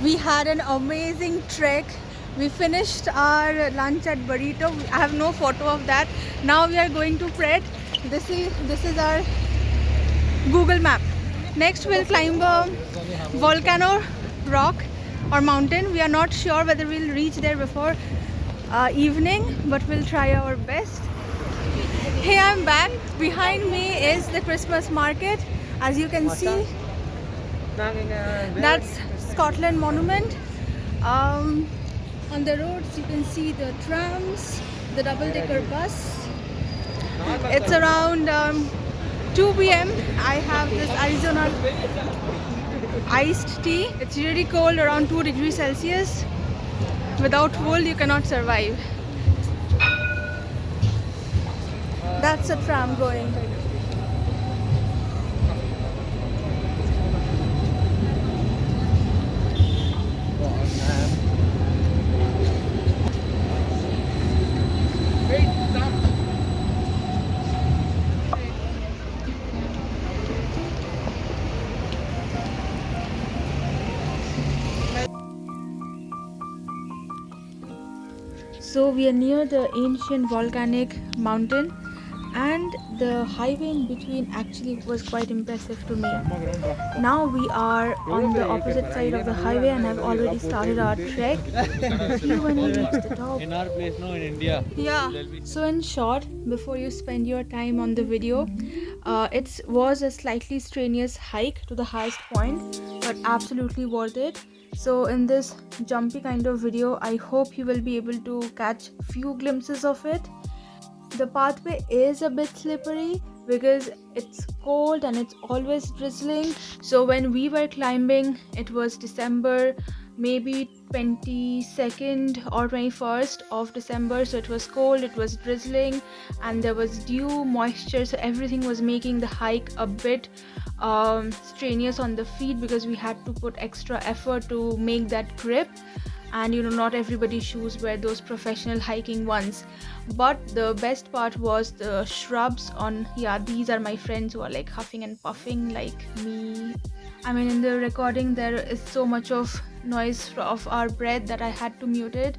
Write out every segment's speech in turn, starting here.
We had an amazing trek. We finished our lunch at Burrito. I have no photo of that. Now we are going to Pret. This is our Google map. Next we'll climb a volcano rock or mountain. We are not sure whether we'll reach there before evening, but we'll try our best. Hey, I'm back. Behind me is the Christmas market. As you can see, that's Scotland Monument. On the roads you can see the trams, the double-decker bus. It's around 2 p.m. I have this Arizona iced tea. It's really cold, around 2 degrees Celsius. Without wool you cannot survive. That's a tram going. So we are near the ancient volcanic mountain, and the highway in between actually was quite impressive to me. Now we are on the opposite side of the highway and have already started our trek. See when we reach the top. In our place, no, in India. Yeah. So in short, before you spend your time on the video, it was a slightly strenuous hike to the highest point, but absolutely worth it. So in this jumpy kind of video, I hope you will be able to catch few glimpses of it. The pathway is a bit slippery because it's cold and it's always drizzling. So when we were climbing, it was December, maybe 22nd or 21st of December, so it was cold, it was drizzling, and there was dew, moisture, so everything was making the hike a bit strenuous on the feet because we had to put extra effort to make that grip. And you know, not everybody's shoes were those professional hiking ones. But the best part was the shrubs on, yeah, these are my friends who are like huffing and puffing like me. I mean, in the recording there is so much of noise of our breath that I had to mute it.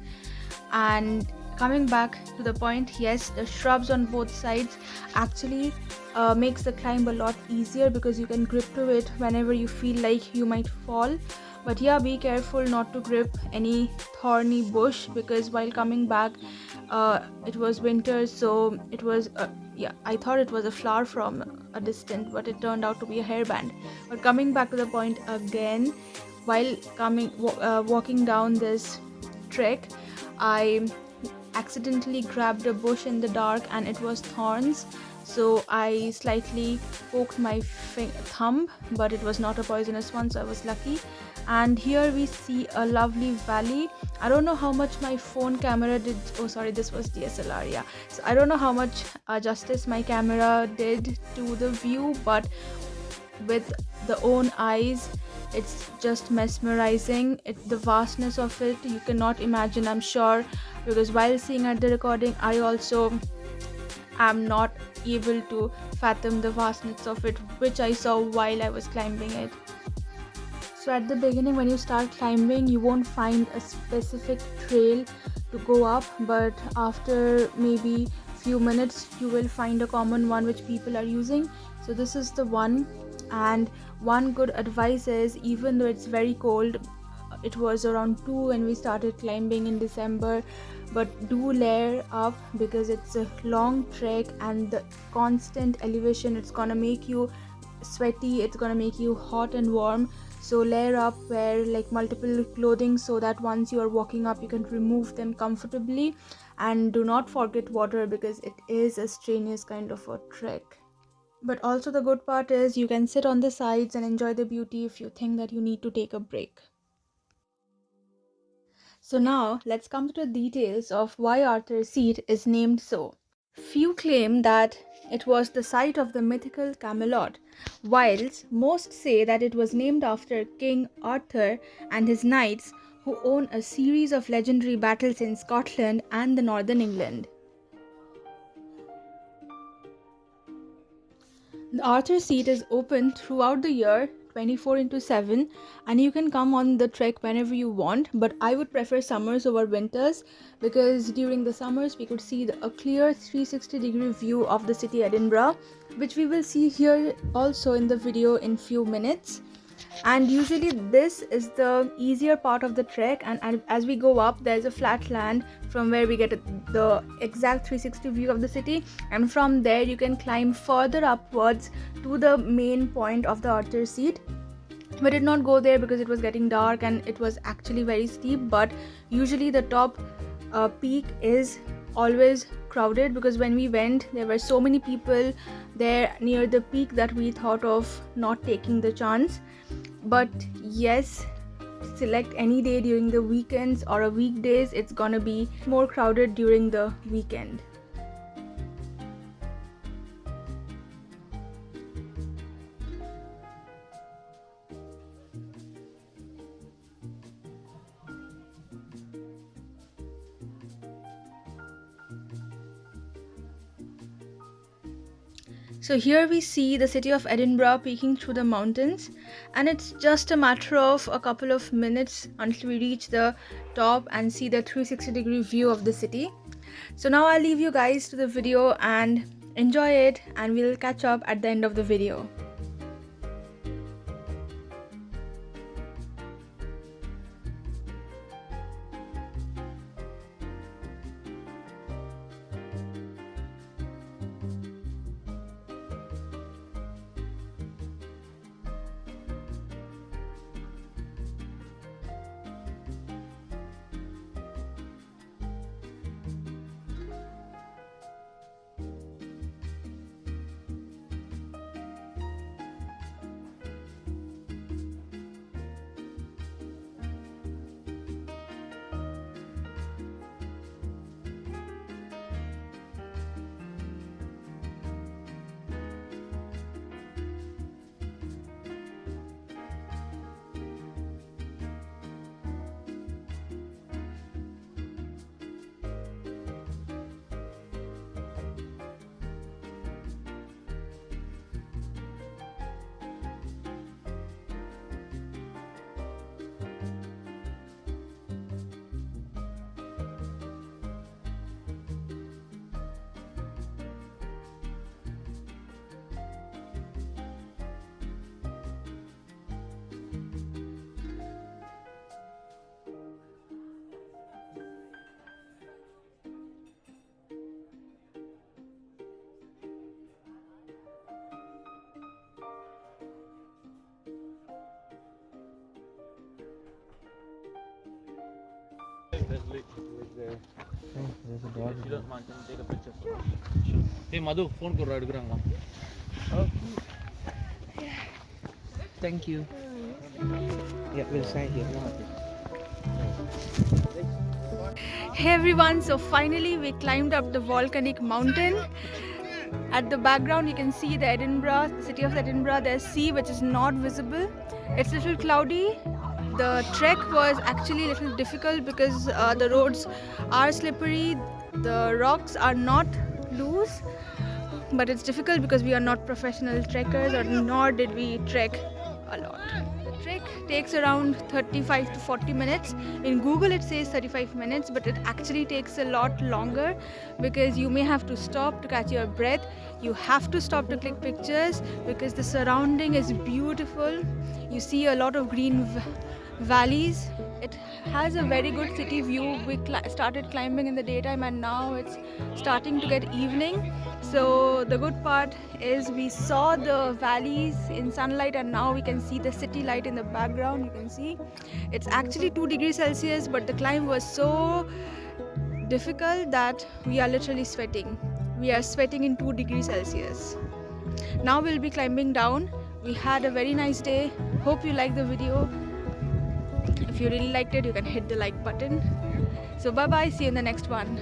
And coming back to the point, yes, the shrubs on both sides actually makes the climb a lot easier because you can grip to it whenever you feel like you might fall. But yeah, be careful not to grip any thorny bush because while coming back it was winter, so it was yeah, I thought it was a flower from a distance, but it turned out to be a hairband. But coming back to the point again, while walking down this trek, I accidentally grabbed a bush in the dark and it was thorns, so I slightly poked my thumb, but it was not a poisonous one, so I was lucky. And here we see a lovely valley. I don't know how much my phone camera did, oh sorry, this was DSLR, yeah, so I don't know how much justice my camera did to the view, but with the own eyes it's just mesmerizing. The vastness of it you cannot imagine, I'm sure, because while seeing at the recording I also am not able to fathom the vastness of it, which I saw while I was climbing it. So at the beginning when you start climbing, you won't find a specific trail to go up, but after maybe few minutes you will find a common one which people are using. So this is the one. And one good advice is, even though it's very cold, it was around 2 when we started climbing in December, but do layer up because it's a long trek and the constant elevation, it's gonna make you sweaty, it's gonna make you hot and warm. So layer up, wear like multiple clothing so that once you are walking up you can remove them comfortably. And do not forget water because it is a strenuous kind of a trek. But also the good part is you can sit on the sides and enjoy the beauty if you think that you need to take a break. So now let's come to the details of why Arthur's Seat is named so. Few claim that it was the site of the mythical Camelot, whilst most say that it was named after King Arthur and his knights, who own a series of legendary battles in Scotland and the northern England. The Arthur's Seat is open throughout the year 24/7, and you can come on the trek whenever you want. But I would prefer summers over winters, because during the summers we could see a clear 360-degree view of the city Edinburgh, which we will see here also in the video in few minutes. And usually this is the easier part of the trek, and as we go up there's a flat land from where we get the exact 360 view of the city, and from there you can climb further upwards to the main point of the Arthur Seat. We did not go there because it was getting dark and it was actually very steep, but usually the top peak is always crowded, because when we went there were so many people there near the peak that we thought of not taking the chance. But yes, select any day during the weekends or a weekdays, it's gonna be more crowded during the weekend. So here we see the city of Edinburgh peeking through the mountains, and it's just a matter of a couple of minutes until we reach the top and see the 360-degree view of the city. So now I'll leave you guys to the video and enjoy it, and we'll catch up at the end of the video. There's a dog. If you don't mind, can you take a picture for us? Sure. Hey Madhu, phone ko ride granga. Okay. Thank you. Yeah, we'll sign here. Hey everyone, so finally we climbed up the volcanic mountain. At the background you can see the Edinburgh, the city of Edinburgh. There's sea which is not visible. It's a little cloudy. The trek was actually a little difficult because the roads are slippery, the rocks are not loose, but it's difficult because we are not professional trekkers, or nor did we trek a lot. The trek takes around 35 to 40 minutes. In Google it says 35 minutes, but it actually takes a lot longer because you may have to stop to catch your breath. You have to stop to click pictures because the surrounding is beautiful. You see a lot of green valleys. It has a very good city view. We started climbing in the daytime and now it's starting to get evening. So the good part is we saw the valleys in sunlight and now we can see the city light in the background. You can see it's actually 2 degrees Celsius, but the climb was so difficult that we are literally sweating. We are sweating in 2 degrees Celsius. Now we'll be climbing down. We had a very nice day. Hope you liked the video. If you really liked it, you can hit the like button. So bye bye, see you in the next one.